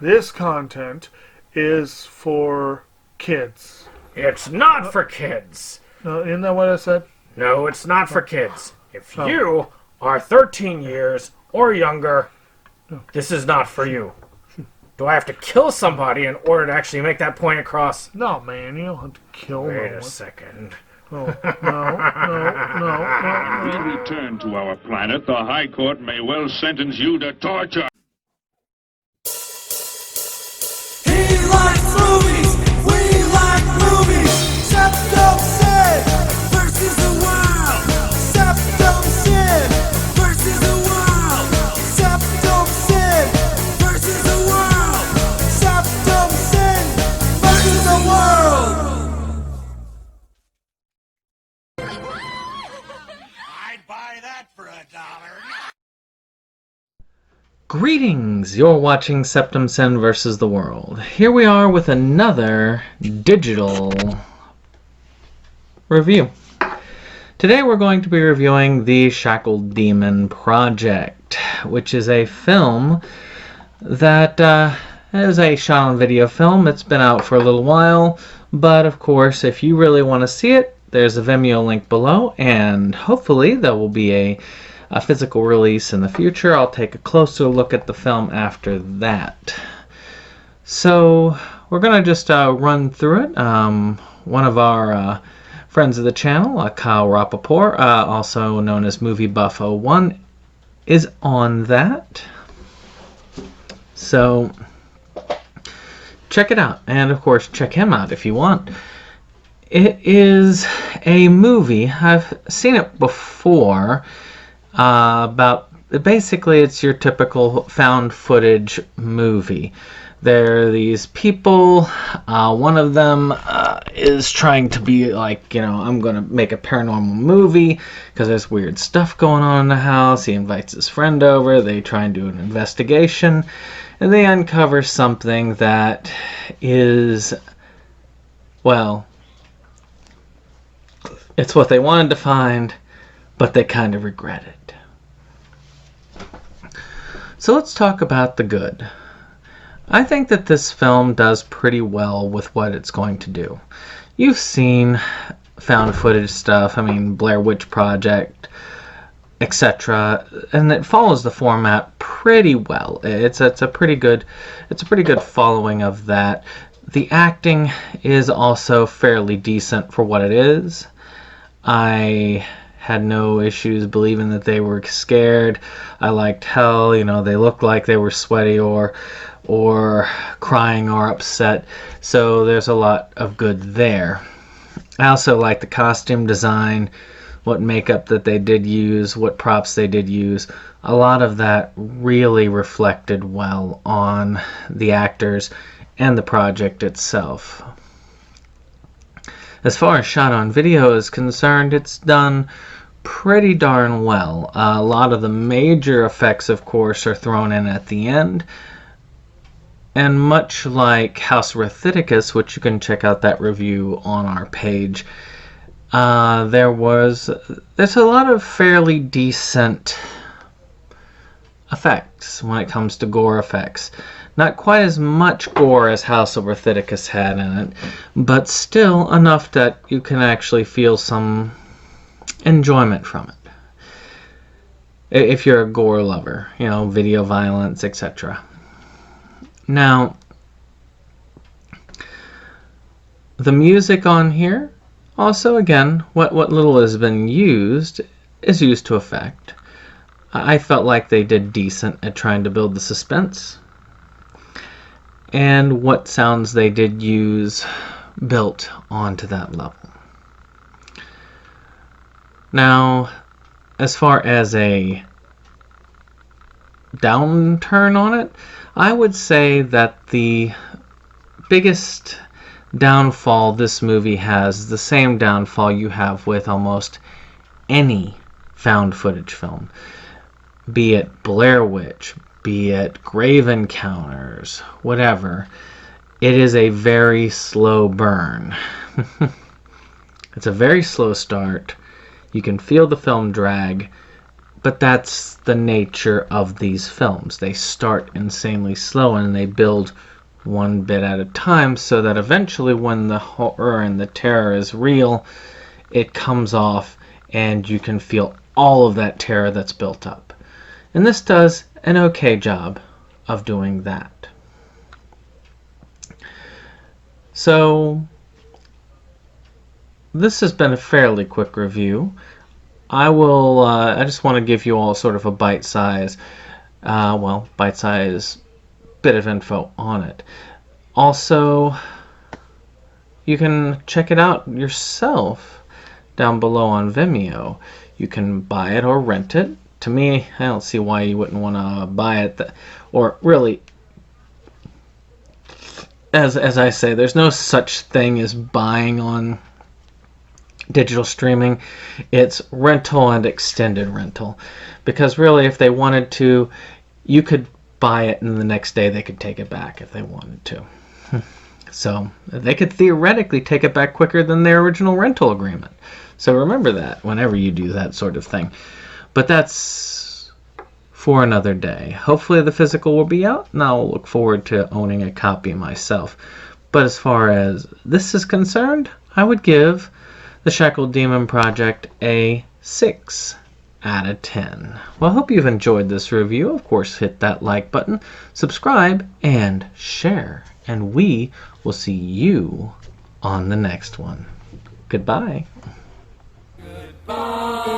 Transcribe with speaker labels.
Speaker 1: this content is for kids.
Speaker 2: It's not for kids.
Speaker 1: Isn't that what I said?
Speaker 2: No, it's not for kids. If you are 13 years or younger, this is not for you. Do I have to kill somebody in order to actually make that point across?
Speaker 1: No, man, you don't have to kill no
Speaker 2: Wait a
Speaker 1: one.
Speaker 2: second.
Speaker 1: Oh, no.
Speaker 3: When we return to our planet, the High Court may well sentence you to torture.
Speaker 4: He likes movies, we like movies. SeptumSin versus the world. SeptumSin versus the world. SeptumSin versus the world. SeptumSin versus the world. I'd buy that for $1.
Speaker 5: Greetings! You're watching SeptumSin vs. the World. Here we are with another digital review. Today we're going to be reviewing the Shackled Demon Project, which is a film that is a shot-on-video film. It's been out for a little while, but of course, if you really want to see it, there's a Vimeo link below, and hopefully there will be a physical release in the future. I'll take a closer look at the film after that. So we're going to just run through it. One of our friends of the channel, Kyle Rappaport, also known as Movie Buff 01, is on that. So check it out. And of course, check him out if you want. It is a movie. I've seen it before. Basically it's your typical found footage movie. There are these people, one of them is trying to be like, I'm going to make a paranormal movie because there's weird stuff going on in the house. He invites his friend over, they try and do an investigation, and they uncover something that is, well, it's what they wanted to find, but they kind of regret it. So let's talk about the good. I think that this film does pretty well with what it's going to do. You've seen found footage stuff, Blair Witch Project, etc., and it follows the format pretty well. It's a pretty good following of that. The acting is also fairly decent for what it is. I had no issues believing that they were scared. I liked how, they looked like they were sweaty or crying or upset. So there's a lot of good there. I also like the costume design, what makeup that they did use, what props they did use. A lot of that really reflected well on the actors and the project itself. As far as shot on video is concerned, it's done pretty darn well. A lot of the major effects, of course, are thrown in at the end. And much like House of Rithicus, which you can check out that review on our page, there's a lot of fairly decent effects when it comes to gore effects. Not quite as much gore as House of Rithicus had in it, but still enough that you can actually feel some enjoyment from it. If you're a gore lover, video violence, etc. Now, the music on here, also again, what little has been used is used to effect. I felt like they did decent at trying to build the suspense. And what sounds they did use built onto that level. Now, as far as a downturn on it, I would say that the biggest downfall this movie has, the same downfall you have with almost any found footage film. Be it Blair Witch, be it Grave Encounters, whatever. It is a very slow burn. It's a very slow start. You can feel the film drag But that's the nature of these films. They start insanely slow and they build one bit at a time so that eventually when the horror and the terror is real, it comes off and you can feel all of that terror that's built up. And this does an okay job of doing that. So, this has been a fairly quick review. I just want to give you all sort of a bite-size bit of info on it. Also, you can check it out yourself down below on Vimeo. You can buy it or rent it. To me, I don't see why you wouldn't want to buy it. Or really, as I say, there's no such thing as buying on digital streaming. It's rental and extended rental, because really if they wanted to, you could buy it and the next day they could take it back if they wanted to. So they could theoretically take it back quicker than their original rental agreement. So remember that whenever you do that sort of thing. But that's for another day. Hopefully the physical will be out and I'll look forward to owning a copy myself. But as far as this is concerned, I would give The Shackled Demon Project a 6 out of 10. Well, I hope you've enjoyed this review. Of course, hit that like button, subscribe, and share. And we will see you on the next one. Goodbye.
Speaker 4: Goodbye.